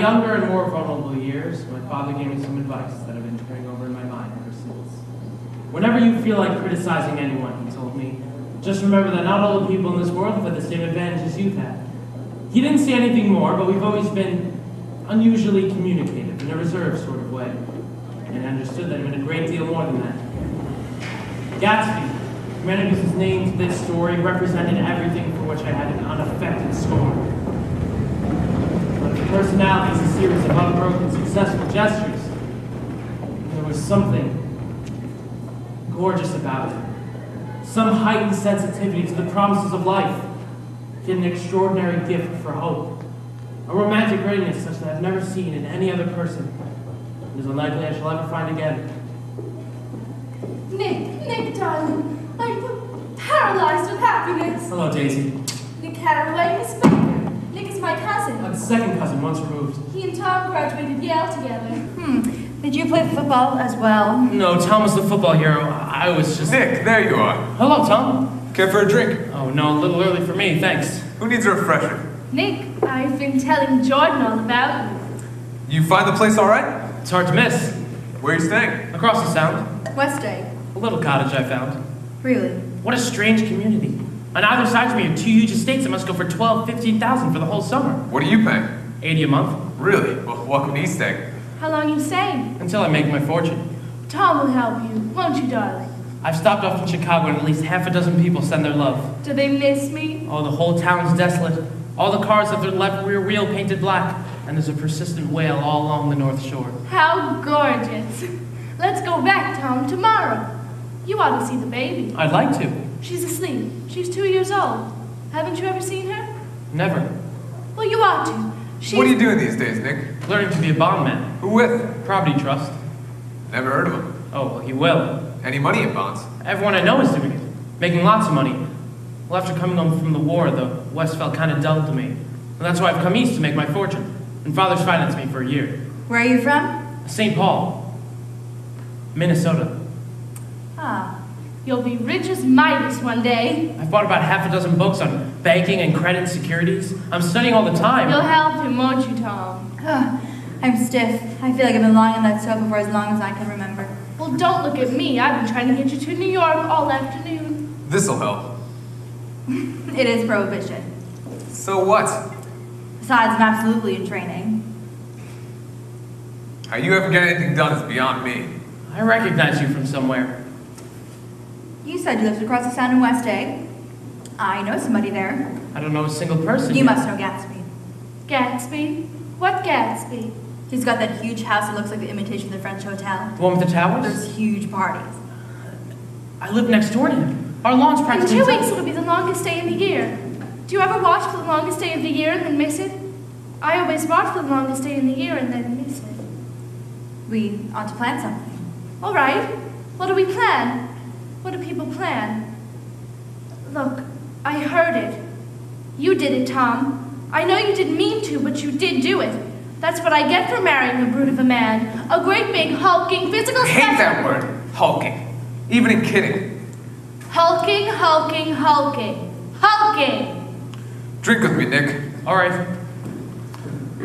younger and more vulnerable years, my father gave me some advice that I've been turning over in my mind ever since. Whenever you feel like criticizing anyone, he told me, just remember that not all the people in this world have had the same advantages you've had. He didn't say anything more, but we've always been unusually communicative in a reserved sort of way. And I understood that it meant a great deal more than that. Gatsby, Humanity's name to this story, represented everything for which I had an unaffected scorn. But the personality is a series of unbroken, successful gestures. And there was something gorgeous about it. Some heightened sensitivity to the promises of life. Yet an extraordinary gift for hope. A romantic readiness such that I've never seen in any other person. And is unlikely I shall ever find again. Nick, darling, I'm paralyzed with happiness. Hello, Daisy. Nick Hathaway, Miss Baker. Nick is my cousin. The second cousin, once removed. He and Tom graduated Yale together. Did you play football as well? No, Tom was the football hero. I was just... Nick, there you are. Hello, Tom. Care for a drink? Oh, no, a little early for me, thanks. Who needs a refresher? Nick, I've been telling Jordan all about you. You find the place all right? It's hard to miss. Where are you staying? Across the Sound. West Egg. A little cottage I found. Really? What a strange community. On either side of me are two huge estates that must go for $12,000, $15,000 for the whole summer. What are you paying? $80 a month. Really? Well, welcome to East Egg. How long you staying? Until I make my fortune. Tom will help you, won't you, darling? I've stopped off in Chicago and at least half a dozen people send their love. Do they miss me? Oh, the whole town's desolate. All the cars have their left rear wheel painted black, and there's a persistent wail all along the North Shore. How gorgeous. Let's go back, Tom, tomorrow. You ought to see the baby. I'd like to. She's asleep. She's 2 years old. Haven't you ever seen her? Never. Well, you ought to. What are you doing these days, Nick? Learning to be a bondman. Who with? Property trust. Never heard of him. Oh, well, he will. Any money in bonds? Everyone I know is doing it. Making lots of money. Well, after coming home from the war, the West felt kind of dull to me. And that's why I've come east to make my fortune. And Father's financed me for a year. Where are you from? St. Paul. Minnesota. Ah. You'll be rich as Midas one day. I've bought about half a dozen books on banking and credit securities. I'm studying all the time. You'll help him, won't you, Tom? I'm stiff. I feel like I've been lying on that sofa for as long as I can remember. Well, don't look at me. I've been trying to get you to New York all afternoon. This'll help. It is prohibition. So what? Besides, I'm absolutely in training. How you ever get anything done is beyond me. I recognize you from somewhere. You said you lived across the Sound in West Egg. I know somebody there. I don't know a single person. You must know Gatsby. Gatsby? What Gatsby? He's got that huge house that looks like the imitation of the French hotel. The one with the towers? There's huge parties. I live next door to him. Our lawn's In practically... 2 weeks it'll be the longest day of the year. Do you ever watch for the longest day of the year and then miss it? I always watch for the longest day in the year and then miss it. We ought to plan something. All right. What do we plan? What do people plan? Look, I heard it. You did it, Tom. I know you didn't mean to, but you did do it. That's what I get for marrying a brute of a man. A great big, hulking, physical... I hate that word, hulking. Even in kidding. Hulking, hulking, hulking. Hulking! Drink with me, Nick. All right.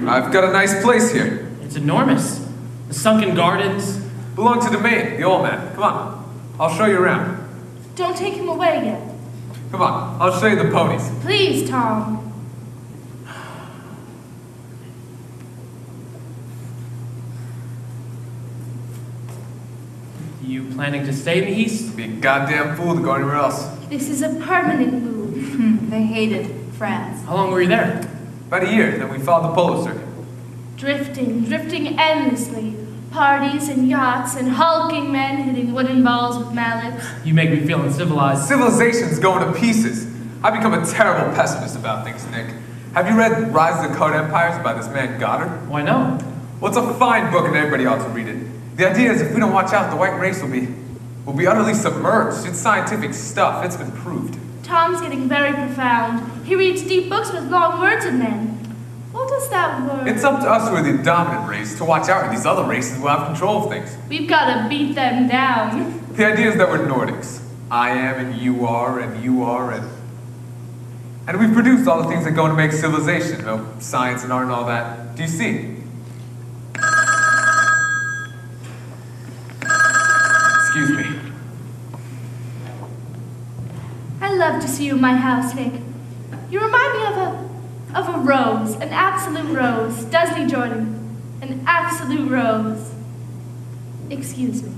I've got a nice place here. It's enormous. The sunken gardens. Belong to Domain, the old man. Come on. I'll show you around. Don't take him away yet. Come on. I'll show you the ponies. Please, Tom. You planning to stay in the East? Be a goddamn fool to go anywhere else. This is a permanent move. They hated France. How long were you there? About a year, then we followed the polo circuit. Drifting endlessly. Parties and yachts and hulking men hitting wooden balls with mallets. You make me feel uncivilized. Civilization's going to pieces. I've become a terrible pessimist about things, Nick. Have you read Rise of the Code Empires by this man Goddard? Why no? Well, it's a fine book and everybody ought to read it. The idea is if we don't watch out, the white race will be utterly submerged. It's scientific stuff. It's been proved. Tom's getting very profound. He reads deep books with long words in them. What does that word? It's up to us who are the dominant race to watch out, or these other races will have control of things. We've got to beat them down. The idea is that we're Nordics. I am, and you are, and we've produced all the things that go to make civilization, science and art and all that. Do you see? to see you in my house, Nick. You remind me of a rose, an absolute rose. Doesn't he, Jordan? An absolute rose. Excuse me.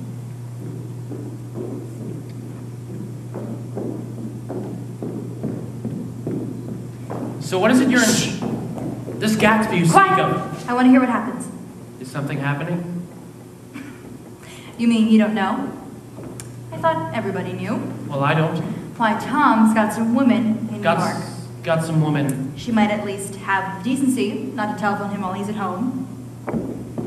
So what is it you're in? This Gatsby you speak of. I want to hear what happens. Is something happening? You mean you don't know? I thought everybody knew. Well, I don't. Why, Tom's got some woman in New York. Got some woman. She might at least have the decency not to telephone him while he's at home.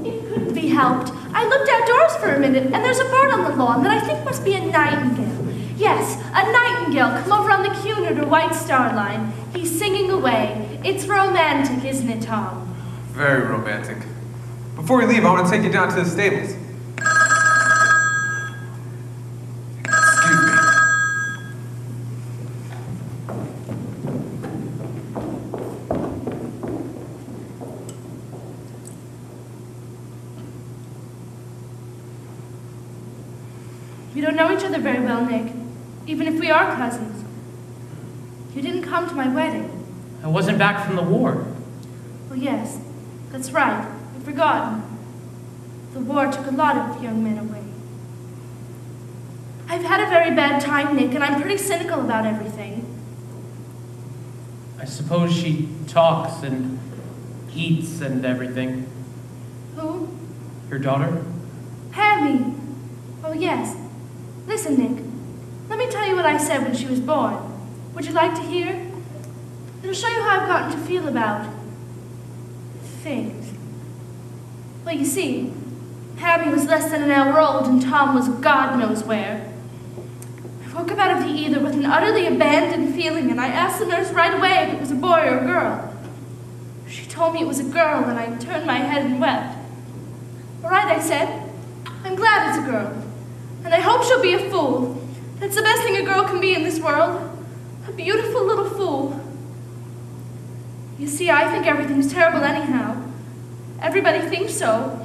It couldn't be helped. I looked outdoors for a minute, and there's a bird on the lawn that I think must be a nightingale. Yes, a nightingale come over on the Cunard or White Star Line. He's singing away. It's romantic, isn't it, Tom? Very romantic. Before we leave, I want to take you down to the stables. Excuse me. We don't know each other very well, Nick, even if we are cousins. You didn't come to my wedding. I wasn't back from the war. Well, yes, that's right. I've forgotten. The war took a lot of young men away. I've had a very bad time, Nick, and I'm pretty cynical about everything. I suppose she talks and eats and everything. Who? Your daughter? Hammy. Oh, yes. Listen, Nick. Let me tell you what I said when she was born. Would you like to hear? It'll show you how I've gotten to feel about things. Well, you see, Hammy was less than an hour old and Tom was God knows where. I woke up out of the ether with an utterly abandoned feeling, and I asked the nurse right away if it was a boy or a girl. She told me it was a girl, and I turned my head and wept. All right, I said. I'm glad it's a girl, and I hope she'll be a fool. That's the best thing a girl can be in this world. A beautiful little fool. You see, I think everything's terrible anyhow. Everybody thinks so.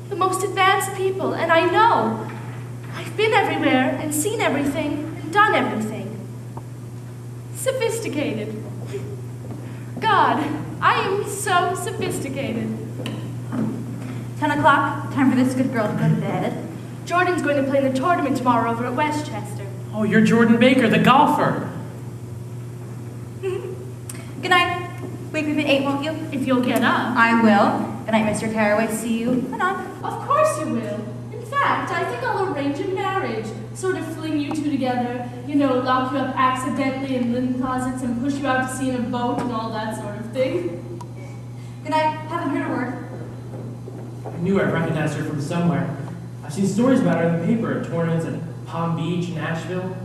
The most advanced people, and I know. I've been everywhere and seen everything and done everything. Sophisticated. God, I am so sophisticated. 10 o'clock, time for this good girl to go to bed. Jordan's going to play in the tournament tomorrow over at Westchester. Oh, you're Jordan Baker, the golfer. Good night. Wake me up at 8, won't you? If you'll get up. I will. Good night, Mr. Carraway. See you anon. Of course you will. In fact, I think I'll arrange a marriage. Sort of fling you two together, you know, lock you up accidentally in linen closets and push you out to sea in a boat and all that sort of thing. Good night. Haven't heard a word. I knew I'd recognize her from somewhere. I've seen stories about her in the paper at tournaments at Palm Beach, Nashville.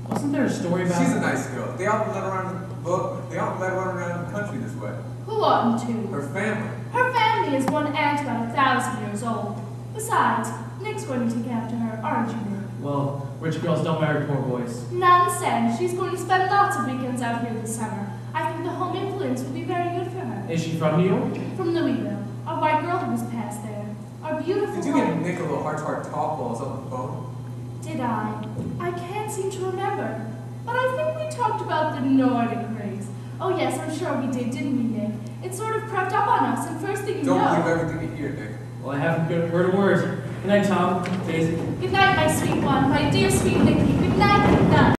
Wasn't there a story about She's a nice girl. They often let her around the country this way. Who oughtn't to? Her family. Her family is one aunt about 1,000 years old. Besides, Nick's going to take after her, aren't you, Nick? Well, rich girls don't marry poor boys. Nonsense. She's going to spend lots of weekends out here this summer. I think the home influence will be very good for her. Is she from New York? From Louisville. Our white girl who was passed there. Our beautiful Did you get Nick a little heart-to-heart talk while I was on the phone? Did I? I can't seem to remember. But I think we talked about the Nordic race. Oh yes, I'm sure we did, didn't we, Nick? It sort of crept up on us, and first thing you know... Don't believe everything you hear, Nick. Well, I haven't heard a word. Good night, Tom. Daisy. Good night, my sweet one, my dear sweet Nicky. Good night, good night.